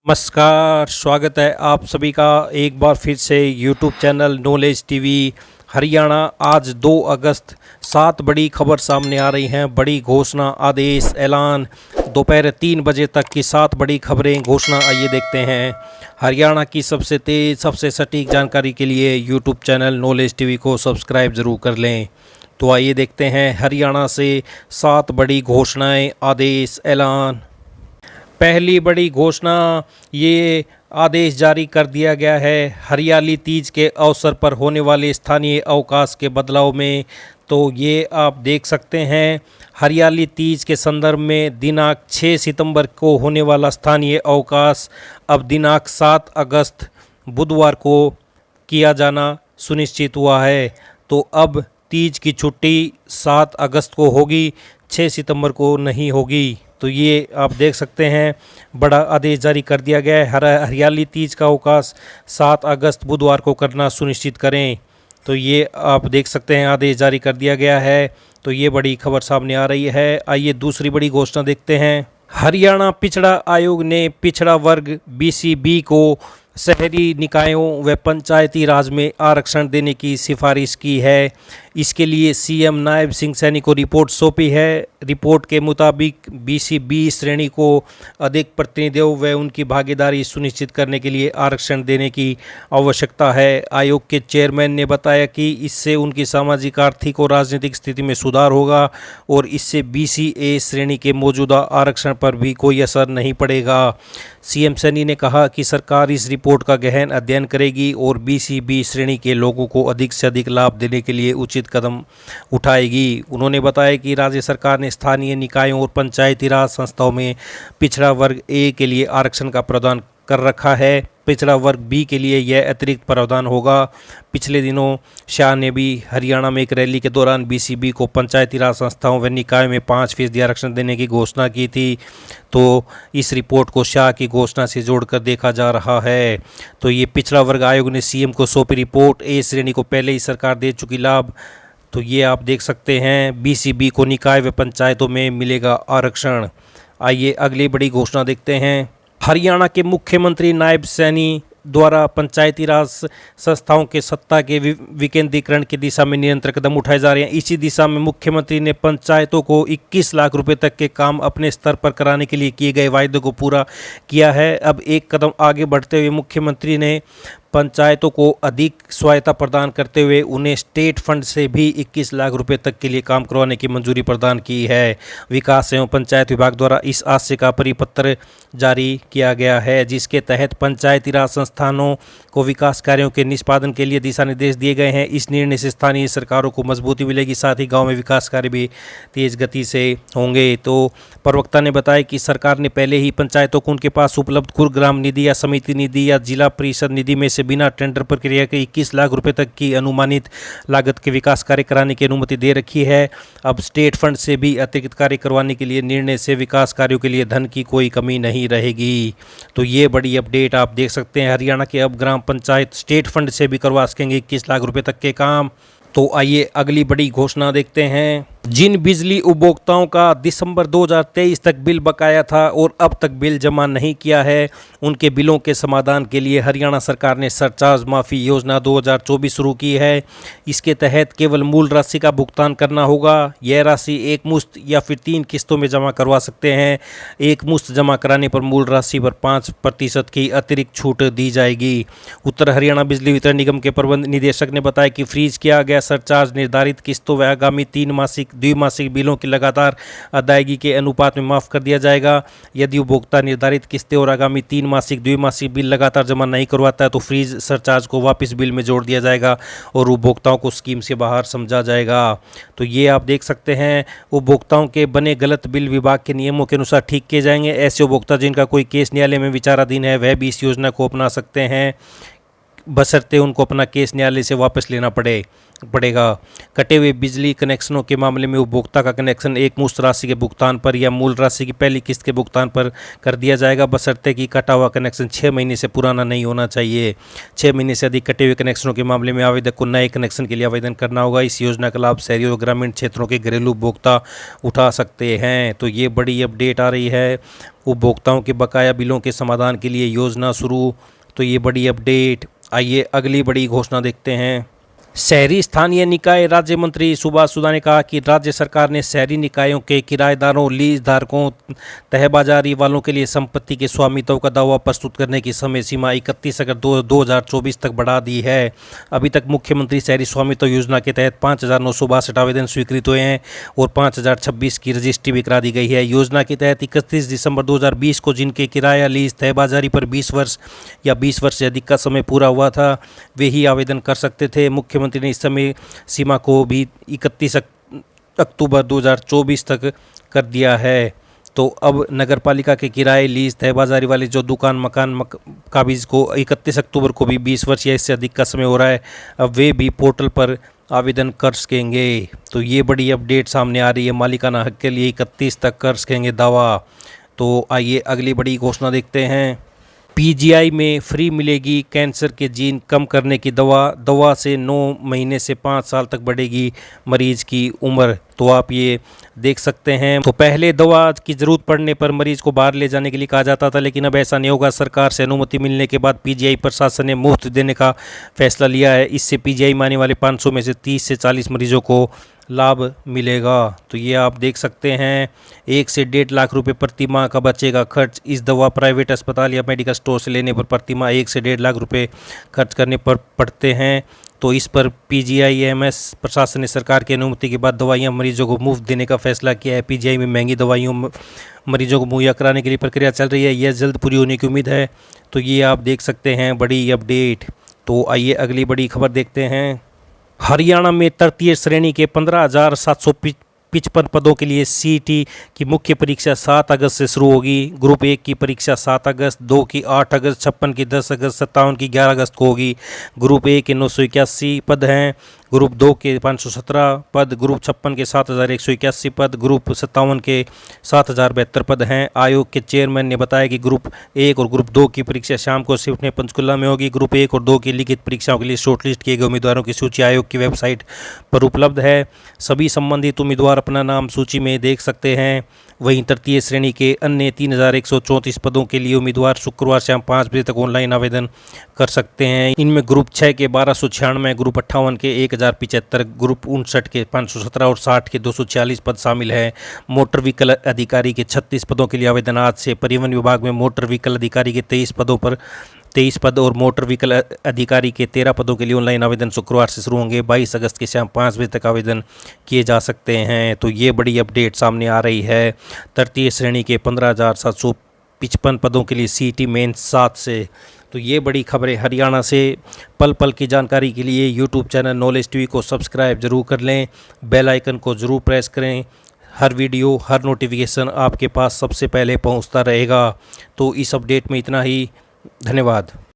नमस्कार, स्वागत है आप सभी का एक बार फिर से YouTube channel knowledge TV Haryana. आज 2 अगस्त 7 बड़ी खबर सामने आ रही हैं। बड़ी घोषणा, आदेश, ऐलान, दोपहर 3 बजे तक की 7 बड़ी खबरें, घोषणा। आइए देखते हैं। हरियाणा की सबसे तेज़, सबसे सटीक जानकारी के लिए यूट्यूब चैनल नॉलेज टीवी को सब्सक्राइब ज़रूर कर लें। तो आइए देखते हैं हरियाणा से 7 बड़ी घोषणाएँ, आदेश, ऐलान। पहली बड़ी घोषणा, ये आदेश जारी कर दिया गया है हरियाली तीज के अवसर पर होने वाले स्थानीय अवकाश के बदलाव में। तो ये आप देख सकते हैं, हरियाली तीज के संदर्भ में दिनांक 6 सितंबर को होने वाला स्थानीय अवकाश अब दिनांक 7 अगस्त बुधवार को किया जाना सुनिश्चित हुआ है। तो अब तीज की छुट्टी 7 अगस्त को होगी, 6 सितंबर को नहीं होगी। तो ये आप देख सकते हैं, बड़ा आदेश जारी कर दिया गया है। हरियाली तीज का अवकाश 7 अगस्त बुधवार को करना सुनिश्चित करें। तो ये आप देख सकते हैं, आदेश जारी कर दिया गया है। तो ये बड़ी खबर सामने आ रही है। आइए दूसरी बड़ी घोषणा देखते हैं। हरियाणा पिछड़ा आयोग ने पिछड़ा वर्ग BCB को शहरी निकायों व पंचायती राज में आरक्षण देने की सिफारिश की है। इसके लिए CM नायब सिंह सैनी को रिपोर्ट सौंपी है। रिपोर्ट के मुताबिक BCB श्रेणी को अधिक प्रतिनिधियों व उनकी भागीदारी सुनिश्चित करने के लिए आरक्षण देने की आवश्यकता है। आयोग के चेयरमैन ने बताया कि इससे उनकी सामाजिक, आर्थिक और राजनीतिक स्थिति में सुधार होगा और इससे BCA श्रेणी के मौजूदा आरक्षण पर भी कोई असर नहीं पड़ेगा। CM सैनी ने कहा कि सरकार इस रिपोर्ट का गहन अध्ययन करेगी और BCB श्रेणी के लोगों को अधिक से अधिक लाभ देने के लिए उचित कदम उठाएगी। उन्होंने बताया कि राज्य सरकार ने स्थानीय निकायों और पंचायती राज संस्थाओं में पिछड़ा वर्ग A के लिए आरक्षण का प्रावधान कर रखा है। पिछड़ा वर्ग B के लिए यह अतिरिक्त प्रावधान होगा। पिछले दिनों शाह ने भी हरियाणा में एक रैली के दौरान BCB को पंचायती राज संस्थाओं व निकायों में 5% आरक्षण देने की घोषणा की थी। तो इस रिपोर्ट को शाह की घोषणा से जोड़कर देखा जा रहा है। तो ये पिछड़ा वर्ग आयोग ने CM को सौंपी रिपोर्ट। A श्रेणी को पहले ही सरकार दे चुकी लाभ। तो ये आप देख सकते हैं, BCB को निकाय व पंचायतों में मिलेगा आरक्षण। आइए अगली बड़ी घोषणा देखते हैं। हरियाणा के मुख्यमंत्री नायब सैनी द्वारा पंचायती राज संस्थाओं के सत्ता के विकेंद्रीकरण की दिशा में निरंतर कदम उठाए जा रहे हैं। इसी दिशा में मुख्यमंत्री ने पंचायतों को 21 लाख रुपए तक के काम अपने स्तर पर कराने के लिए किए गए वायदे को पूरा किया है। अब एक कदम आगे बढ़ते हुए मुख्यमंत्री ने पंचायतों को अधिक स्वायत्ता प्रदान करते हुए उन्हें स्टेट फंड से भी 21 लाख रुपए तक के लिए काम करवाने की मंजूरी प्रदान की है। विकास एवं पंचायत विभाग द्वारा इस आशय का परिपत्र जारी किया गया है, जिसके तहत पंचायती राज संस्थानों को विकास कार्यों के निष्पादन के लिए दिशा निर्देश दिए गए हैं। इस निर्णय से स्थानीय सरकारों को मजबूती मिलेगी, साथ ही गाँव में विकास कार्य भी तेज गति से होंगे। तो प्रवक्ता ने बताया कि सरकार ने पहले ही पंचायतों को उनके पास उपलब्ध कुग्राम निधि या समिति निधि या जिला परिषद निधि में से बिना टेंडर प्रक्रिया के 21 लाख रुपए तक की अनुमानित लागत के विकास कार्य कराने की अनुमति दे रखी है। अब स्टेट फंड से भी अतिरिक्त कार्य करवाने के लिए निर्णय से विकास कार्यों के लिए धन की कोई कमी नहीं रहेगी। तो ये बड़ी अपडेट आप देख सकते हैं। हरियाणा के अब ग्राम पंचायत स्टेट फंड से भी करवा सकेंगे 21 लाख रुपए तक के काम। तो आइए अगली बड़ी घोषणा देखते हैं। जिन बिजली उपभोक्ताओं का दिसंबर 2023 तक बिल बकाया था और अब तक बिल जमा नहीं किया है, उनके बिलों के समाधान के लिए हरियाणा सरकार ने सरचार्ज माफ़ी योजना 2024 शुरू की है। इसके तहत केवल मूल राशि का भुगतान करना होगा। यह राशि एक मुश्त या फिर 3 किस्तों में जमा करवा सकते हैं। एक मुश्त जमा कराने पर मूल राशि पर 5% की अतिरिक्त छूट दी जाएगी। उत्तर हरियाणा बिजली वितरण निगम के प्रबंध निदेशक ने बताया कि फ्रीज किया गया सरचार्ज निर्धारित किस्तों व आगामी 3 मासिक द्विमासिक बिलों की लगातार अदायगी के अनुपात में माफ़ कर दिया जाएगा। यदि उपभोक्ता निर्धारित किस्तें और आगामी 3 मासिक द्विमासिक बिल लगातार जमा नहीं करवाता है तो फ्रीज सरचार्ज को वापस बिल में जोड़ दिया जाएगा और उपभोक्ताओं को स्कीम से बाहर समझा जाएगा। तो ये आप देख सकते हैं, उपभोक्ताओं के बने गलत बिल विभाग के नियमों के अनुसार ठीक किए जाएंगे। ऐसे उपभोक्ता जिनका कोई केस न्यायालय में विचाराधीन है वह भी इस योजना को अपना सकते हैं। बशर्ते उनको अपना केस न्यायालय से वापस लेना पड़ेगा। कटे हुए बिजली कनेक्शनों के मामले में उपभोक्ता का कनेक्शन एक मुश्त राशि के भुगतान पर या मूल राशि की पहली किस्त के भुगतान पर कर दिया जाएगा, बशर्ते कि कटा हुआ कनेक्शन 6 महीने से पुराना नहीं होना चाहिए। 6 महीने से अधिक कटे हुए कनेक्शनों के मामले में आवेदक को नए कनेक्शन के लिए आवेदन करना होगा। इस योजना का लाभ शहरी और ग्रामीण क्षेत्रों के घरेलू उपभोक्ता उठा सकते हैं। तो ये बड़ी अपडेट आ रही है, उपभोक्ताओं के बकाया बिलों के समाधान के लिए योजना शुरू। तो ये बड़ी अपडेट। आइए अगली बड़ी घोषणा देखते हैं। शहरी स्थानीय निकाय राज्य मंत्री सुभाष सुधा ने कहा कि राज्य सरकार ने शहरी निकायों के किराएदारों, लीज धारकों, तहबाजारी वालों के लिए संपत्ति के स्वामित्व का दावा प्रस्तुत करने की समय सीमा 31 अगस्त 2024 तक बढ़ा दी है। अभी तक मुख्यमंत्री शहरी स्वामित्व योजना के तहत 5,962 आवेदन स्वीकृत हुए हैं और 5,026 की रजिस्ट्री भी करा दी गई है। योजना के तहत 31 दिसंबर 2020 को जिनके किराया, लीज, तहबाजारी पर 20 वर्ष या 20 वर्ष से अधिक का समय पूरा हुआ था, वे ही आवेदन कर सकते थे। मुख्यमंत्री ने इस समय सीमा को भी 31 अक्टूबर 2024 तक कर दिया है। तो अब नगर पालिका के किराए, लीज, तहबाजारी वाले जो दुकान, मकान काबिज को 31 अक्टूबर को भी 20 वर्ष या इससे अधिक का समय हो रहा है, अब वे भी पोर्टल पर आवेदन कर सकेंगे। तो ये बड़ी अपडेट सामने आ रही है, मालिकाना हक के लिए 31 तक कर सकेंगे दावा। तो आइए अगली बड़ी घोषणा देखते हैं। पीजीआई में फ्री मिलेगी कैंसर के जीन कम करने की दवा से 9 महीने से 5 साल तक बढ़ेगी मरीज की उम्र। तो आप ये देख सकते हैं। तो पहले दवा की ज़रूरत पड़ने पर मरीज को बाहर ले जाने के लिए कहा जाता था, लेकिन अब ऐसा नहीं होगा। सरकार से अनुमति मिलने के बाद पीजीआई प्रशासन ने मुफ्त देने का फैसला लिया है। इससे पीजीआई में आने वाले 500 में से 30 से 40 मरीजों को लाभ मिलेगा। तो ये आप देख सकते हैं, 1 से 1.5 लाख रुपए प्रति माह का बचेगा खर्च। इस दवा प्राइवेट अस्पताल या मेडिकल स्टोर से लेने पर प्रति माह 1 से 1.5 लाख रुपए खर्च करने पर पड़ते हैं। तो इस पर पीजीआईएमएस प्रशासन ने सरकार की अनुमति के बाद दवाइयां मरीजों को मुफ्त देने का फैसला किया है। पीजीआई में महंगी दवाइयों मरीजों को मुहैया कराने के लिए प्रक्रिया चल रही है, यह जल्द पूरी होने की उम्मीद है। तो ये आप देख सकते हैं बड़ी अपडेट। तो आइए अगली बड़ी खबर देखते हैं। हरियाणा में तृतीय श्रेणी के 15,755 पदों के लिए सीईटी की मुख्य परीक्षा 7 अगस्त से शुरू होगी। ग्रुप 1 की परीक्षा 7 अगस्त, 2 की 8 अगस्त, 56 की 10 अगस्त, 57 की 11 अगस्त को होगी। ग्रुप 1 के 981 पद हैं, ग्रुप 2 के 517 पद, ग्रुप 56 के 7,181 पद, ग्रुप 57 के 7,072 पद हैं। आयोग के चेयरमैन ने बताया कि ग्रुप 1 और ग्रुप 2 की परीक्षा शाम को शिफ्ट में पंचकुला में होगी। ग्रुप 1 और 2 की लिखित परीक्षाओं के लिए शॉर्टलिस्ट किए गए उम्मीदवारों की सूची आयोग की वेबसाइट पर उपलब्ध है। सभी संबंधित उम्मीदवार अपना नाम सूची में देख सकते हैं। वहीं तृतीय श्रेणी के अन्य 3,134 पदों के लिए उम्मीदवार शुक्रवार शाम 5 बजे तक ऑनलाइन आवेदन कर सकते हैं। इनमें ग्रुप 6 के 1296, ग्रुप 58 के 1075, ग्रुप 59 के 517 और 60 के 246 पद शामिल हैं। मोटर व्हीकल अधिकारी के 36 पदों के लिए आवेदन आज से। परिवहन विभाग में मोटर व्हीकल अधिकारी के 23 पद और मोटर व्हीकल अधिकारी के 13 पदों के लिए ऑनलाइन आवेदन शुक्रवार से शुरू होंगे। 22 अगस्त के शाम 5 बजे तक आवेदन किए जा सकते हैं। तो ये बड़ी अपडेट सामने आ रही है। तृतीय श्रेणी के 15,755 पदों के लिए सीईटी मेन 7 से। तो ये बड़ी खबरें हरियाणा से। पल पल की जानकारी के लिए यूट्यूब चैनल नॉलेज टीवी को सब्सक्राइब जरूर कर लें, बेल आइकन को ज़रूर प्रेस करें। हर वीडियो, हर नोटिफिकेशन आपके पास सबसे पहले पहुंचता रहेगा। तो इस अपडेट में इतना ही। धन्यवाद।